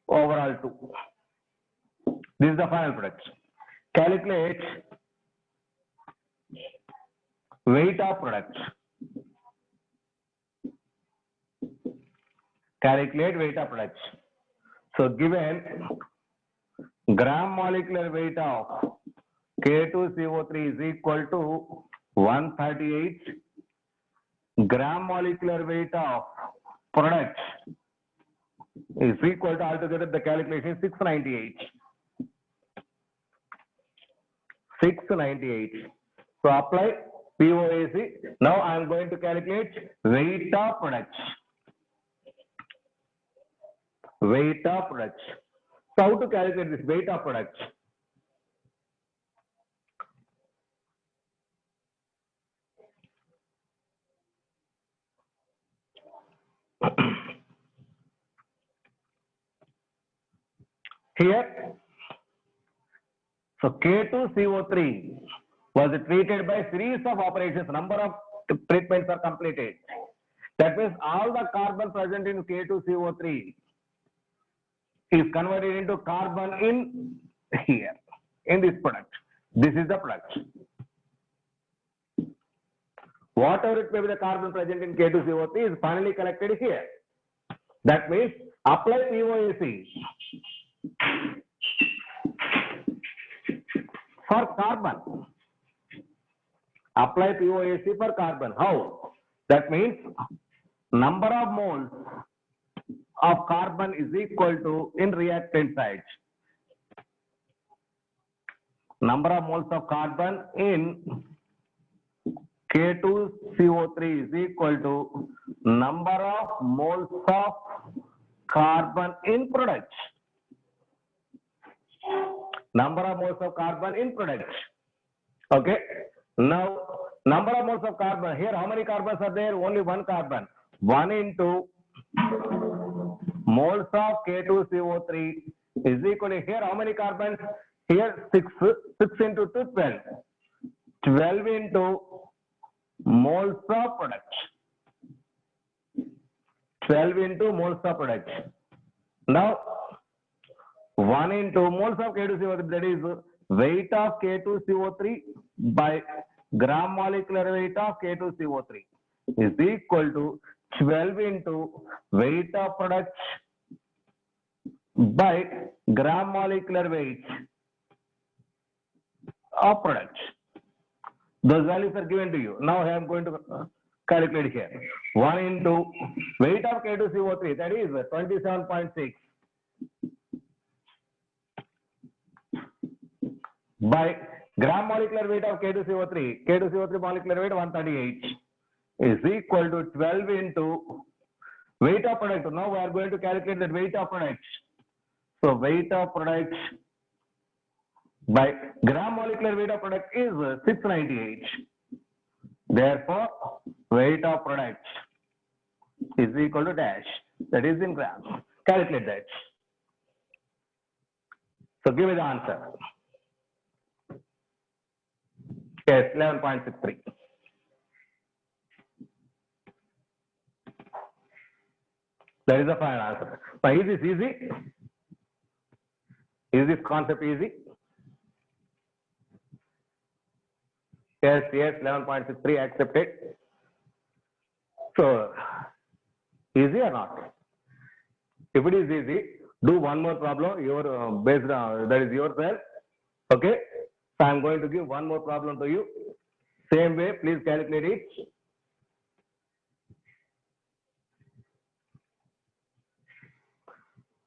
overall 2. This is the final product. Calculate weight of product. Calculate weight of product. So given gram molecular weight of K2CO3 is equal to 138, gram molecular weight of product is equal to, altogether the calculation 698. 698. So apply POAC. Now I am going to calculate weight of product. Weight of product. So how to calculate this weight of product? Here, so K2CO3 was treated by series of operations. Number of treatments are completed. That means all the carbon present in K2CO3 is converted into carbon in here, in this product. This is the product. Whatever it may be the carbon present in K2CO3 is finally collected here. That means apply POAC for carbon. Apply POAC for carbon. How? That means number of moles of carbon is equal to, in reactant side, number of moles of carbon in K2CO3 is equal to number of moles of carbon in product. Number of moles of carbon in product. Okay. Now, number of moles of carbon. Here, how many carbons are there? Only one carbon. 1 into moles of K2CO3 is equal to, here, how many carbons? Here, 6. 6 into 2, 12. 12 into moles of product. 12 into moles of product. Now, 1 into moles of K2CO3, that is weight of K2CO3 by gram molecular weight of K2CO3 is equal to 12 into weight of product by gram molecular weight of products. Those values are given to you. Now I am going to calculate here. 1 into weight of K2CO3, that is 27.6 by gram molecular weight of K2CO3. K2CO3 molecular weight 138 is equal to 12 into weight of product. Now we are going to calculate the weight of products. So weight of products by gram molecular weight of product is 698. Therefore, weight of products is equal to dash. That is in grams. Calculate that. So give me the answer. Yes, 11.63. That is the final answer. Now, is this easy? Is this concept easy? Yes, 11.63 accepted. So, easy or not? If it is easy, do one more problem. Your based on that is yourself. Okay. So I am going to give one more problem to you. Same way, please calculate it.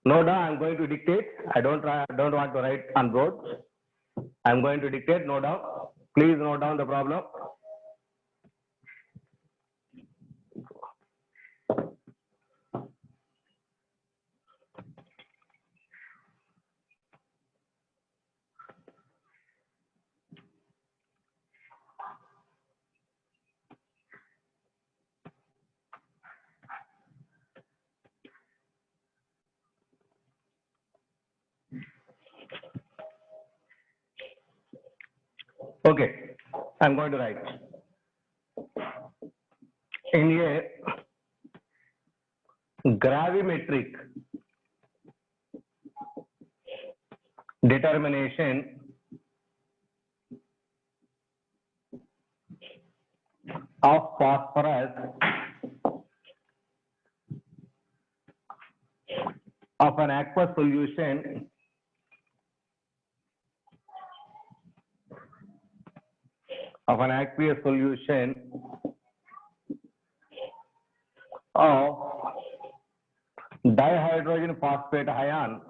No doubt, I am going to dictate. I don't want to write on boards. I am going to dictate. No doubt. Please note down the problem. Okay, I'm going to write. In a gravimetric determination of phosphorus of an aqueous solution of dihydrogen phosphate ion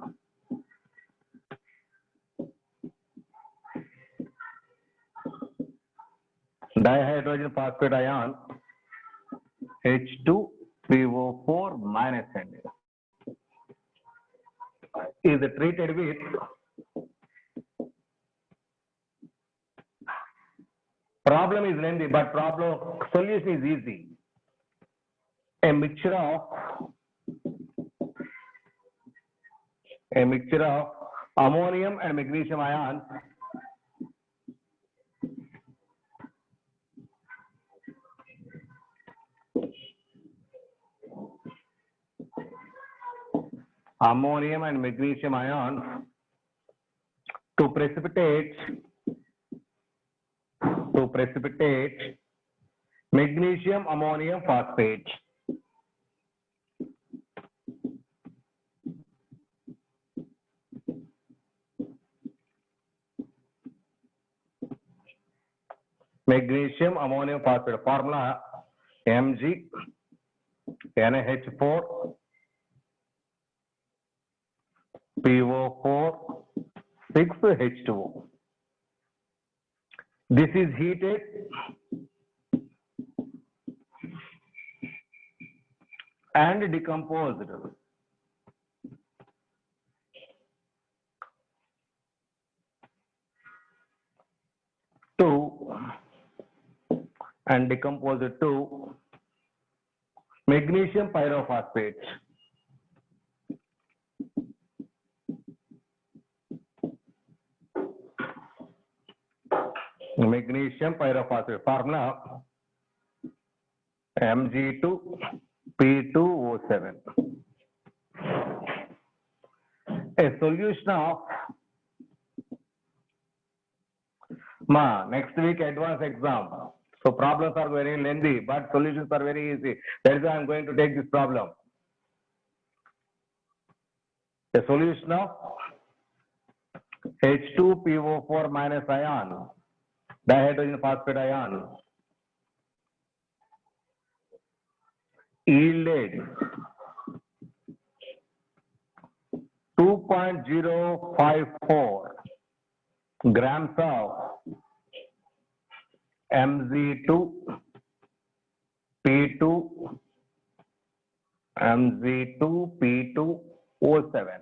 H2PO4 minus N is treated with problem is lengthy, but problem solution is easy. A mixture of ammonium and magnesium ions to precipitate magnesium ammonium phosphate. Magnesium ammonium phosphate formula Mg NaH4 PO4 6H2O. This is heated and decomposed to magnesium pyrophosphate. Magnesium pyrophosphate formula Mg2P2O7. A solution of next week advanced exam. So problems are very lengthy, but solutions are very easy. That is why I am going to take this problem. A solution of H2PO4 minus ion, dihydrogen phosphate ion, yielded 2.054 grams of Mg2P2 Mg2P2O7.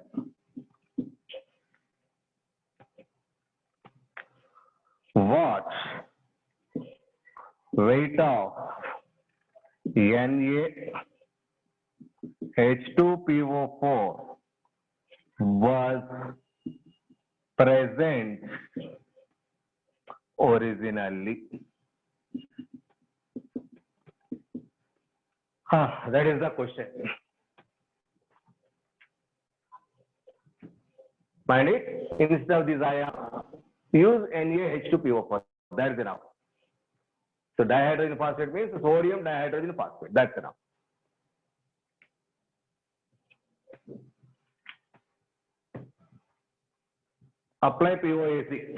What weight of NaH2PO4 was present originally? That is the question. Mind it, instead of this ion, use NaH2PO4. That's enough. So dihydrogen phosphate means sodium dihydrogen phosphate. That's enough. Apply POAC.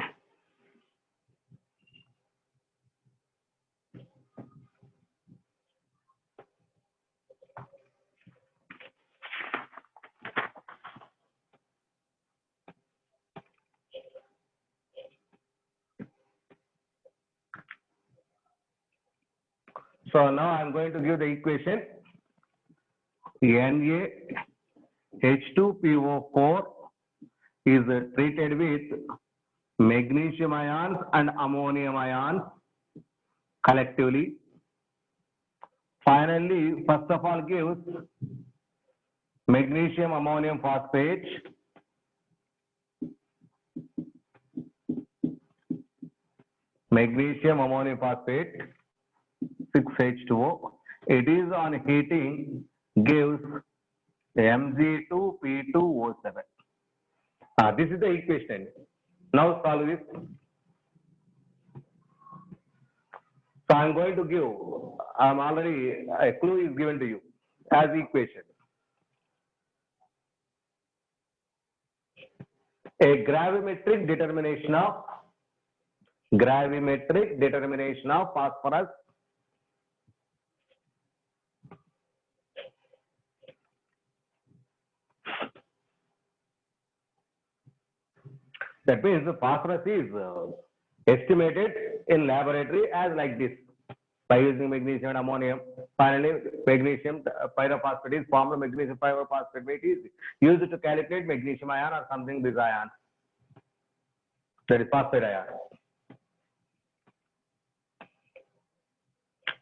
So now I am going to give the equation. NaH2PO4 is treated with magnesium ions and ammonium ions collectively. Finally, first of all gives magnesium ammonium phosphate, magnesium ammonium phosphate 6H2O. It is on heating gives Mg2P2O7. This is the equation. Now solve this. So I am going to give, already a clue is given to you as equation. A gravimetric determination of phosphorus that means the phosphorus is estimated in laboratory as like this by using magnesium and ammonium. Finally, magnesium pyrophosphate is formed. Magnesium pyrophosphate weight is used to calculate magnesium ion or something this ion. That is phosphate ion.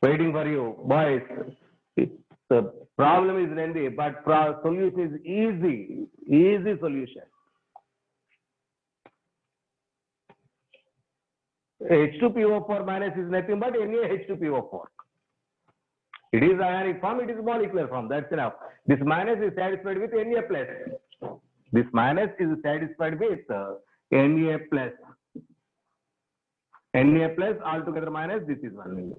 Waiting for you, boys. The problem is lengthy, but solution is easy. Easy solution. H2PO4 minus is nothing but NaH2PO4. It is ionic form, it is molecular form. That's enough. This minus is satisfied with Na plus. This minus is satisfied with Na plus. Na plus altogether minus, this is one.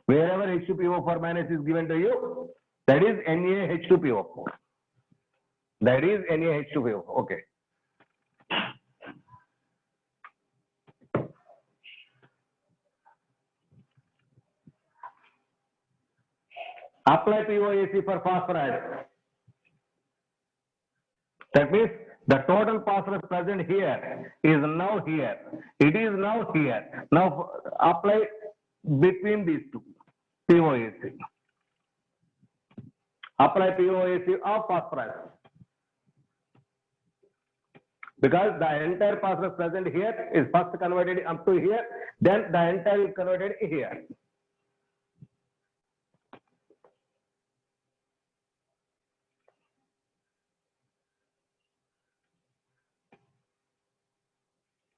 Wherever H2PO4 minus is given to you, that is NaH2PO4. That is NaH2PO4. Okay. Apply POAC for phosphorus. That means the total phosphorus present here is now here. It is now here. Now apply between these two. POAC. Apply POAC of phosphorus. Because the entire phosphorus present here is first converted up to here, then the entire is converted here.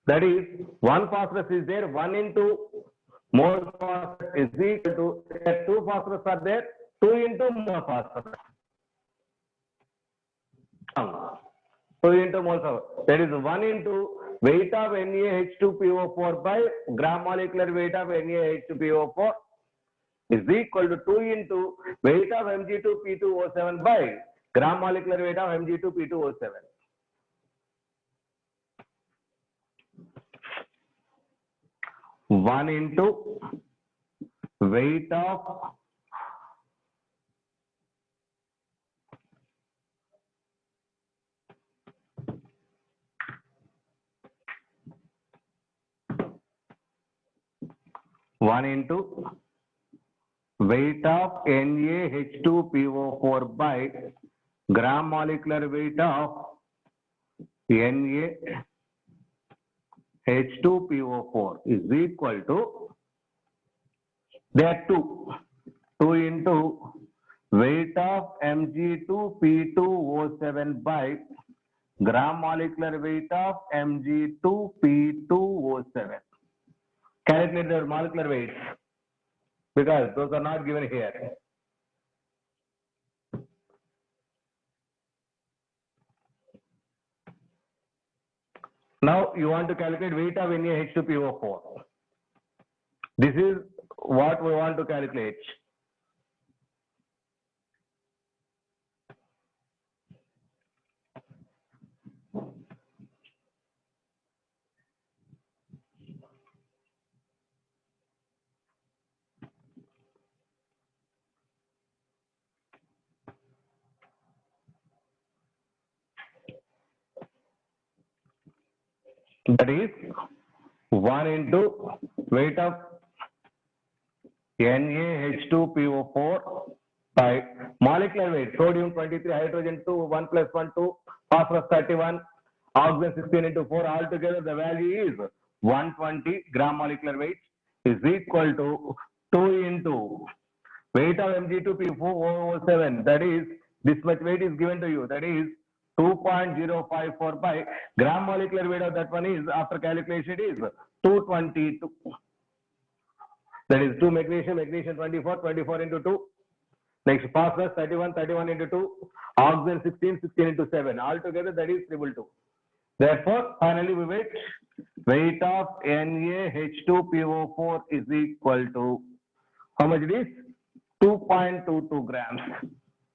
That is, one phosphorus is there, 1 into mole phosphorus is equal to, 2 phosphorus are there, 2 into mole phosphorus. 2 into mole phosphorus. That is 1 into weight of NaH2PO4 by gram molecular weight of NaH2PO4 is equal to 2 into weight of Mg2P2O7 by gram molecular weight of Mg2P2O7. 1 into weight of weight of NaH2PO4 by gram molecular weight of NaH2PO4 is equal to, there are two into weight of Mg2P2O7 by gram molecular weight of Mg2P2O7. Calculate their molecular weights because those are not given here. Now you want to calculate weight of NaH2PO4. This is what we want to calculate. That is 1 into weight of NaH2PO4 by molecular weight, sodium 23, hydrogen 2, 1 plus 1, 2, phosphorus 31, oxygen 16 into 4, altogether the value is 120 gram molecular weight is equal to 2 into weight of Mg2P4O7, that is, this much weight is given to you, that is 2.054 by gram molecular weight of that one is, after calculation, is 222. That is 2 magnesium 24 into 2. Next phosphorus 31 into 2. Oxygen 16 into 7. Altogether that is 222. Therefore, finally we weight of NaH2PO4 is equal to, how much it is? 2.22 grams.